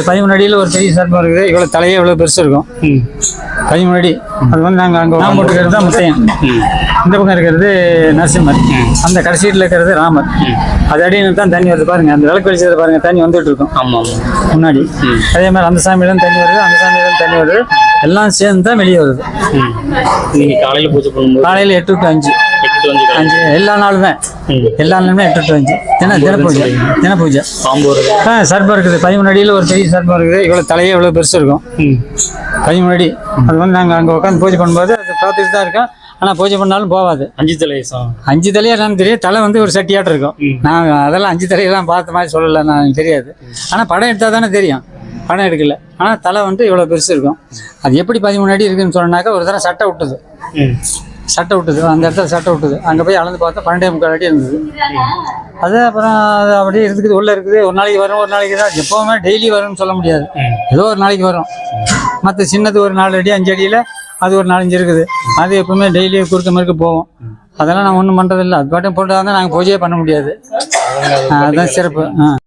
13 அடியில் ஒரு பெரிய சர்ப்பம் இருக்குது. இவ்வளோ தலையே இவ்வளோ பெருசு இருக்கும். 13 அடி. அது வந்து நாங்கள் அங்கே நாம் போட்டுக்கிறது தான் முத்தையன். இந்த பக்கம் இருக்கிறது நரசிம்மர். அந்த கடைசீட்டில் இருக்கிறது ராமர். அது அடியில் தான் தண்ணி வருது பாருங்க. அந்த விளக்கு வெளிச்சதை பாருங்க, தண்ணி வந்துட்டு இருக்கும் முன்னாடி. அதே மாதிரி அந்த சாமியிலும் தண்ணி வருது, அந்த சாமியிலும் தண்ணி வருது. எல்லாம் சேர்ந்து தான் வெளியே வருது. நீங்கள் காலையில் பூஜை பண்ணும்போது காலையில் 8 to 5 எல்லா நாளுமே 8 to 5 தினப்பூஜை. சர்ப்பம் இருக்குது. 13 அடியில் ஒரு பெரிய சர்ப்பம் இருக்குது. இவ்வளோ தலையே இவ்வளோ பெருசு இருக்கும். 13 அடி. அது வந்து நாங்கள் அங்கே உட்காந்து பூஜை பண்ணும்போது அது பார்த்துட்டு தான் இருக்கோம். ஆனால் பூஜை பண்ணாலும் போகாது. 5 தலையா என்னன்னு தெரியும். தலை வந்து ஒரு சட்டியாட்டம் இருக்கும். நான் அதெல்லாம் 5 தலையெல்லாம் பார்த்த மாதிரி சொல்லலை, நான் தெரியாது. ஆனால் படம் எடுத்தால் தானே தெரியும். படம் எடுக்கல. ஆனால் தலை வந்து இவ்வளோ பெருசு இருக்கும். அது எப்படி 13 அடி இருக்குன்னு சொன்னாக்கா ஒரு தடவை சட்டை விட்டுது. அந்த இடத்துல சட்டை விட்டுது. அங்கே போய் அளந்து பார்த்தா 12.75 அடி இருந்தது. அது அப்புறம் அது அப்படியே இருக்குது, உள்ளே இருக்குது. ஒரு நாளைக்கு வரும், ஒரு நாளைக்கு தான். எப்போவுமே டெய்லி வரும்னு சொல்ல முடியாது. ஏதோ ஒரு நாளைக்கு வரும். மற்ற சின்னது ஒரு 4 அடி 5 அடியில் அது ஒரு 4-5 இருக்குது. அது எப்பவுமே டெய்லி குறுக்க மறுக்க போவோம். அதெல்லாம் நான் ஒன்றும் பண்ணுறதில்லை. அது பாட்டும் போட்டு தான் நாங்கள் பூஜையே பண்ண முடியாது. அதுதான் சிறப்பு.